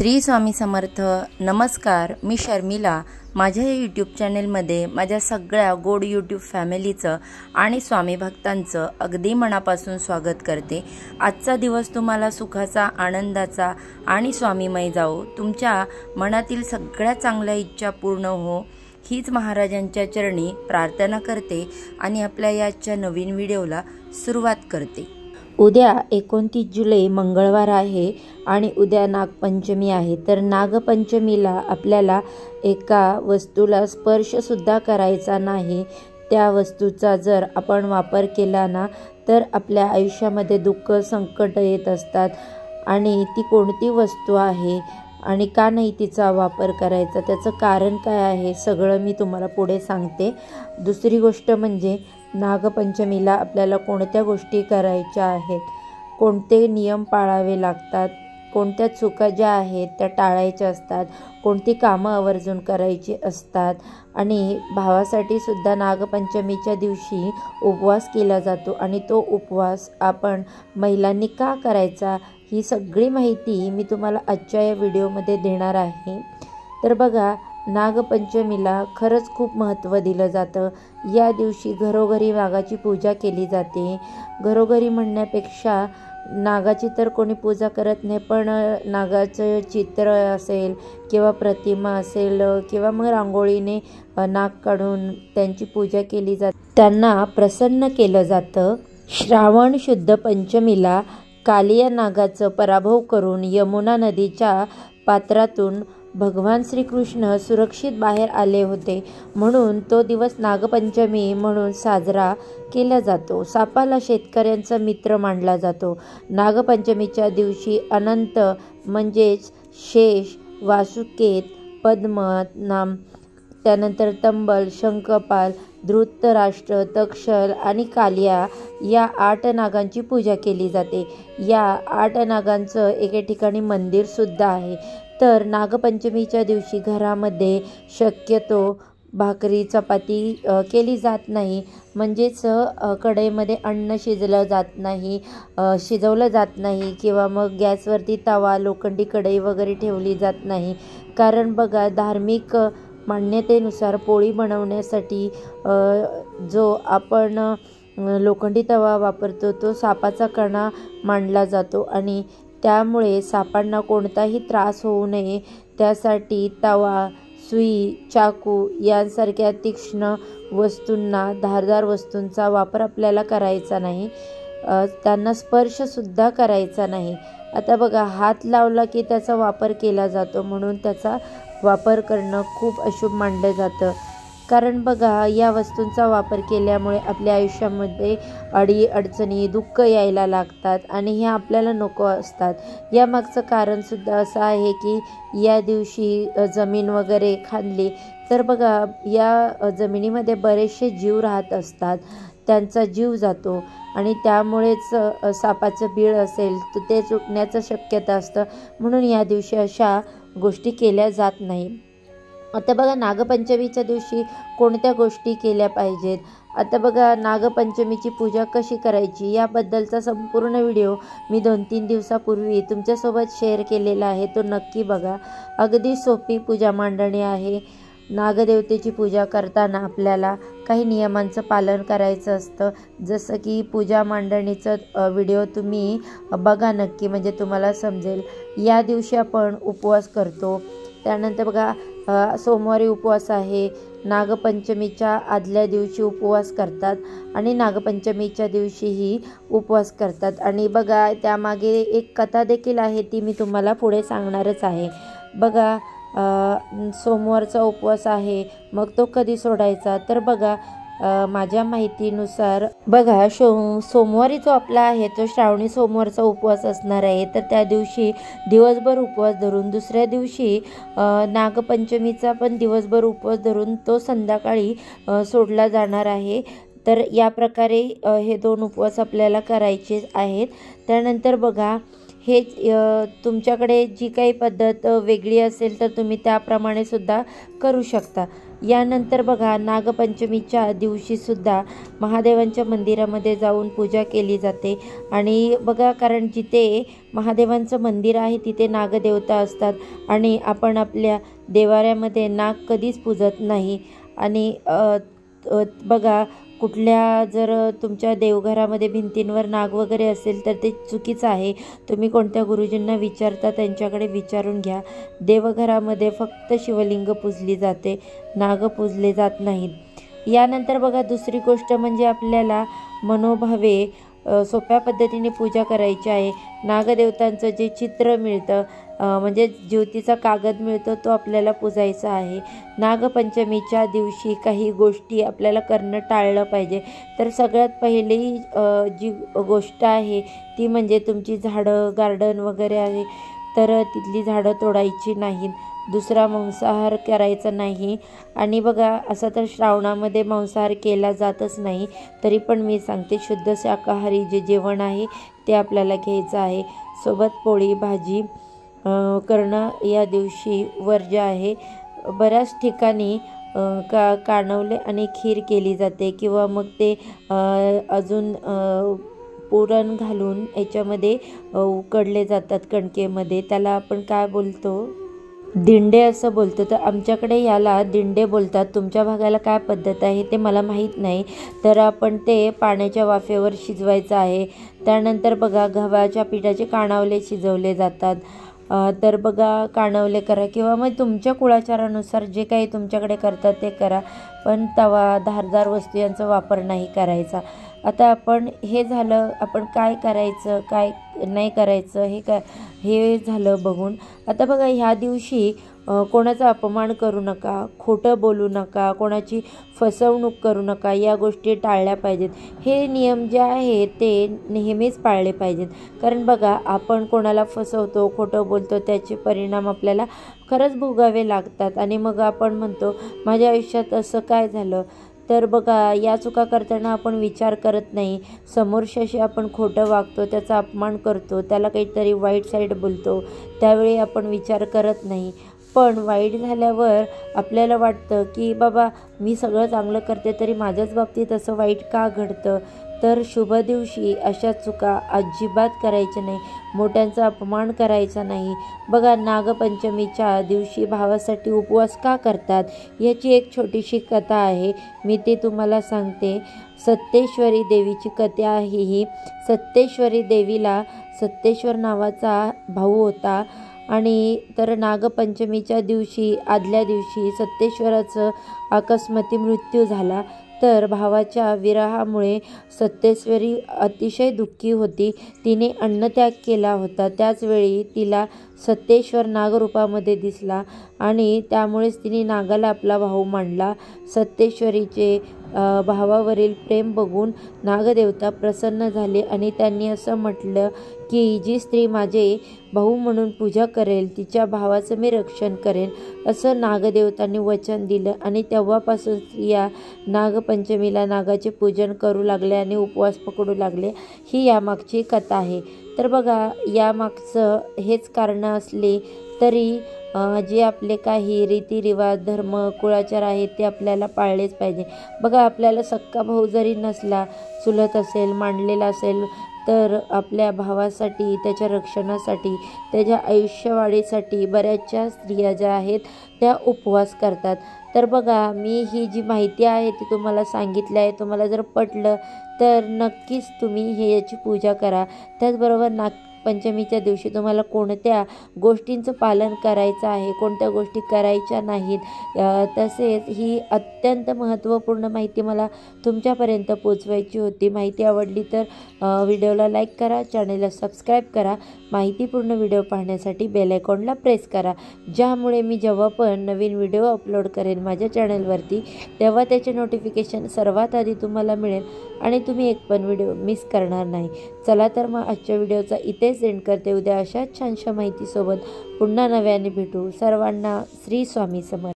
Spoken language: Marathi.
श्री स्वामी समर्थ। नमस्कार, मी शर्मिला। माझ्या यूट्यूब चॅनलमध्ये माझ्या सगळ्या गोड यूट्यूब फॅमिलीचं आणि स्वामी भक्तांचं अगदी मनापासून स्वागत करते। आजचा दिवस तुम्हाला सुखाचा, आनंदाचा आणि स्वामीमय जाओ। तुमच्या मनातील सगळ्या चांगल्या इच्छा पूर्ण हो, हीच महाराजांच्या चरणी प्रार्थना करते आणि आपल्या याच्या नवीन व्हिडिओला सुरुवात करते। उद्या 29 जुलै मंगळवार आहे आणि उद्या नागपंचमी आहे। तर नागपंचमीला आपल्याला एका वस्तूला स्पर्शसुद्धा करायचा नाही। त्या वस्तूचा जर आपण वापर केला ना तर आपल्या आयुष्यामध्ये दुःख, संकट येत असतात। आणि ती कोणती वस्तू आहे आणि का नाही तिचा वापर करायचा, त्याचं कारण काय आहे, सगळं मी तुम्हाला पुढे सांगते। दुसरी गोष्ट म्हणजे नागपंचमीला आपल्याला कोणत्या गोष्टी करायच्या आहेत, कोणते नियम पाळावे लागतात, कोणत्या चुका ज्या आहेत त्या टाळायच्या असतात, कोणती कामं आवर्जून करायची असतात। आणि भावासाठी सुद्धा नागपंचमीच्या दिवशी उपवास केला जातो आणि तो उपवास आपण महिलांनी का करायचा, ही सगळी माहिती मी तुम्हाला आजच्या या व्हिडिओमध्ये देणार आहे। तर बघा, नागपंचमीला खरंच खूप महत्त्व दिलं जातं। या दिवशी घरोघरी नागाची पूजा केली जाते। घरोघरी म्हणण्यापेक्षा नागाची तर कोणी पूजा करत नाही, पण नागाचं चित्र असेल किंवा प्रतिमा असेल किंवा मग रांगोळीने नाग काढून त्यांची पूजा केली जाते, त्यांना प्रसन्न केलं जातं। श्रावण शुद्ध पंचमीला कालिया नागाचं पराभव करून यमुना नदीच्या पात्रातून भगवान श्रीकृष्ण सुरक्षित बाहेर आले होते, म्हणून तो दिवस नागपंचमी म्हणून साजरा केला जातो। सापाला शेतकऱ्यांचा मित्र मानला जातो। नागपंचमीच्या दिवशी अनंत म्हणजेच शेष, वासुकेत, पद्मनाम, त्यानंतर तंबल, शंखपाल, धृतराष्ट्र, तक्षल आणि कालिया या 8 नागांची पूजा केली जाते। या 8 नागांचं एके ठिकाणी मंदिरसुद्धा आहे। तर नागपंचमीच्या दिवशी घरामध्ये शक्यतो भाकरी, चपाती केली जात नाही, म्हणजेच कढईमध्ये अन्न शिजवलं जात नाही किंवा मग गॅसवरती तवा, लोखंडी कढई वगैरे ठेवली जात नाही। कारण बघा, धार्मिक मान्यतेनुसार पोळी बनवण्यासाठी जो आपण लोखंडी तवा वापरतो तो सापाचा कणा मानला जातो आणि त्यामुळे सापांना कोणताही त्रास होऊ नये त्यासाठी तवा, सुई, चाकू यांसारख्या तीक्ष्ण वस्तूंना, धारदार वस्तूंचा वापर आपल्याला करायचा नाही। त्यांना स्पर्शसुद्धा करायचा नाही। आता बघा, हात लावला की त्याचा वापर केला जातो, म्हणून त्याचा वापर करणं खूप अशुभ मानलं जातं। कारण बघा, या वस्तूंचा वापर केल्यामुळे आपल्या आयुष्यामध्ये अडचणी, दुःख यायला लागतात आणि हे आपल्याला नको असतात। यामागचं कारणसुद्धा असं आहे की या दिवशी जमीन वगैरे खाणली तर बघा, या जमिनीमध्ये बरेचसे जीव राहत असतात, त्यांचा जीव जातो आणि त्यामुळेच सापाचं बीळ असेल तर ते चुकण्याचं शक्यता असतं, म्हणून या दिवशी अशा गोष्टी केल्या जात नाही। आता बघा, नागपंचमीच्या दिवशी कोणत्या गोष्टी केल्या पाहिजेत। आता बघा, नागपंचमीची पूजा कशी करायची याबद्दलचा संपूर्ण व्हिडिओ मी 2-3 दिवसापूर्वी तुमच्यासोबत शेअर केलेला आहे, तो नक्की बघा। अगदी सोपी पूजा मांडणी आहे। नागदेवतेची पूजा करताना आपल्याला काही नियमांचं पालन करायचं असतं, जसं की पूजा मांडणीचं व्हिडिओ तुम्ही बघा नक्की, म्हणजे तुम्हाला समजेल। या दिवशी आपण उपवास करतो। त्यानंतर बघा, सोमवारी उपवास आहे, नागपंचमीच्या आदल्या दिवशी उपवास करतात आणि नागपंचमीच्या दिवशीही उपवास करतात। आणि बघा, त्यामागे एक कथा देखील आहे, ती मी तुम्हाला पुढे सांगणारच आहे। बघा, सोमवारचा उपवास आहे, मग तो कधी सोडायचा, तर बघा, माझ्या माहितीनुसार बघा, सोमवारी जो आपला आहे तो श्रावणी सोमवारचा उपवास असणार आहे। तर त्या दिवशी दिवसभर उपवास धरून दुसऱ्या दिवशी नागपंचमीचा पण दिवसभर उपवास धरून तो संध्याकाळी सोडला जाणार आहे। तर या प्रकारे हे 2 उपवास आपल्याला करायचे आहेत। त्यानंतर बघा, हे तुमच्याकडे जी काही पद्धत वेगळी असेल तर तुम्ही त्याप्रमाणे सुद्धा करू शकता। यानंतर बघा नागपंचमीच्या दिवशीसुद्धा महादेवांच्या मंदिरामध्ये जाऊन पूजा केली जाते। आणि बघा, कारण जिथे महादेवांचं मंदिर आहे तिथे नागदेवता असतात आणि आपण आपल्या देवाऱ्यामध्ये नाग कधीच पूजत नाही। आणि बघा, कुठल्या जर तुमच्या देवघरामध्ये भिंतींवर नाग वगैरे असेल तर ते चुकीचं आहे। तुम्ही कोणत्या गुरुजींना विचारता त्यांच्याकडे विचारून घ्या। देवघरामध्ये फक्त शिवलिंग पूजली जाते, नाग पूजले जात नाहीत। यानंतर बघा, दुसरी गोष्ट म्हणजे आपल्याला मनोभावे सोप्या पद्धतीने पूजा करायची आहे। नागदेवतांचं जे चित्र मिळतं म्हणजे ज्योतीचा कागद मिळतो तो आपल्याला पूजायचा आहे। नागपंचमीच्या दिवशी काही गोष्टी आपल्याला करणं टाळलं पाहिजे। तर सगळ्यात पहिली जी गोष्ट आहे ती म्हणजे तुमची झाडं, गार्डन वगैरे आहे तर तिथली झाडं तोडायची नाहीत। दुसरा, मांसाहार करायचा नाही। आणि बघा, असं तर श्रावणामध्ये मांसाहार केला जातच नाही, तरी पण मी सांगते शुद्ध शाकाहारी जे जेवण आहे ते आपल्याला घ्यायचं आहे। सोबत पोळी भाजी करणं या दिवशी वर्ज्य आहे। बऱ्याच ठिकाणी कानवले आणि खीर केली जाते किंवा मग ते अजून पुरण घालून याच्यामध्ये उकडले जातात कणकेमध्ये, त्याला आपण काय बोलतो, दिंडे असं बोलतो। तर आमच्याकडे याला दिंडे बोलतात। तुमच्या भागाला काय पद्धत आहे ते मला माहीत नाही। तर आपण ते पाण्याच्या वाफेवर शिजवायचं आहे। त्यानंतर बघा, गव्हाच्या पिठाचे कानावले शिजवले जातात। तर बघा, कानवले करा किंवा मग तुमच्या कुळाचारानुसार जे काही तुमच्याकडे करतात ते करा, पण तवा, धारदार वस्तू यांचा वापर नाही करायचा। आता आपण हे झालं, आपण काय करायचं काय नाही करायचं हे झालं बघून। आता बघा, ह्या दिवशी कोणाचा अपमान करू नका, खोटं बोलू नका, कोणाची फसवणूक करू नका, या गोष्टी टाळल्या पाहिजेत। हे नियम जे आहेत ते नेहमीच पाळले पाहिजेत। कारण बघा, आपण कोणाला फसवतो, खोटं बोलतो, त्याचे परिणाम आपल्याला खरंच भोगावे लागतात आणि मग आपण म्हणतो माझ्या आयुष्यात असं काय झालं। तर बघा, या चुका करताना आपण विचार करत नाही, समोरच्याशी आपण खोटं वागतो, त्याचा अपमान करतो, त्याला काहीतरी वाईट साईड बोलतो, त्यावेळी आपण विचार करत नाही। पण वाईट झाल्यावर आपल्याला वाटतं की बाबा मी सगळं चांगलं करते तरी माझ्याच बाबतीत असं वाईट का घडतं। तर शुभ दिवशी अशा चुका अजिबात करायच्या नाही, मोठ्यांचा अपमान करायचा नाही। बघा, नागपंचमीच्या दिवशी भावासाठी उपवास का करतात याची एक छोटीशी कथा आहे, मी ती तुम्हाला सांगते। सत्तेश्वरी देवीची कथा आहे ही। सत्तेश्वरी देवीला सत्तेश्वर नावाचा भाऊ होता आणि तर नागपंचमीच्या दिवशी आदल्या दिवशी सत्तेश्वराचं अकस्माती मृत्यू झाला। तर भावाच्या विरहामुळे सत्तेश्वरी अतिशय दुःखी होती। तिने अन्नत्याग केला होता। त्याचवेळी तिला सत्तेश्वर नागरूपामध्ये दिसला आणि त्यामुळेच तिने नागाला आपला भाऊ मानला। सत्तेश्वरीचे भावावरील प्रेम बघून नागदेवता प्रसन्न झाले आणि त्यांनी असं म्हटलं की जी स्त्री माझे भाऊ म्हणून पूजा करेल तिच्या भावाचं मी रक्षण करेन, असं नागदेवतांनी वचन दिलं। आणि तेव्हापासून या नागपंचमीला नागाचे पूजन करू लागले आणि उपवास पकडू लागले। ही यामागची कथा आहे। तर बघा, यामागचं हेच कारण असले तरी जे आपले काही रीतिरिवाज, धर्म, कुळाचार आहेत ते आपल्याला पाळलेच पाहिजे। बघा, आपल्याला सक्का भाऊ जरी नसला, चुलत असेल, मांडलेला असेल, तर आपल्या भावासाठी, त्याच्या रक्षणासाठी, त्याच्या आयुष्यवाढीसाठी बऱ्याचशा स्त्रिया ज्या आहेत त्या उपवास करतात। तर बघा, मी ही जी माहिती आहे ती तुम्हाला सांगितली आहे, तुम्हाला जर पटलं तर नक्कीच तुम्ही याची पूजा करा। त्याचबरोबर नागपंचमीच्या दिवशी तुम्हाला कोणत्या गोष्टींचं पालन करायचं आहे, कोणत्या गोष्टी करायच्या नाहीत, तसेच ही अत्यंत महत्त्वपूर्ण माहिती मला तुमच्यापर्यंत पोचवायची होती। माहिती आवडली तर व्हिडिओला लाईक करा, चॅनलला सबस्क्राईब करा, माहितीपूर्ण व्हिडिओ पाहण्यासाठी बेल आयकॉनला प्रेस करा, ज्यामुळे मी जेव्हा पण नवीन व्हिडिओ अपलोड करेन माझ्या चॅनलवरती तेव्हा त्याचे नोटिफिकेशन सर्वात आधी तुम्हाला मिळेल आणि तुम्ही एक पण व्हिडिओ मिस करणार नाही। चला तर मग आजच्या व्हिडिओचा इथेच एंड करते। उद्या अशाच छानशा माहितीसोबत पुन्हा नव्याने भेटू। सर्वांना श्री स्वामी समर्थ।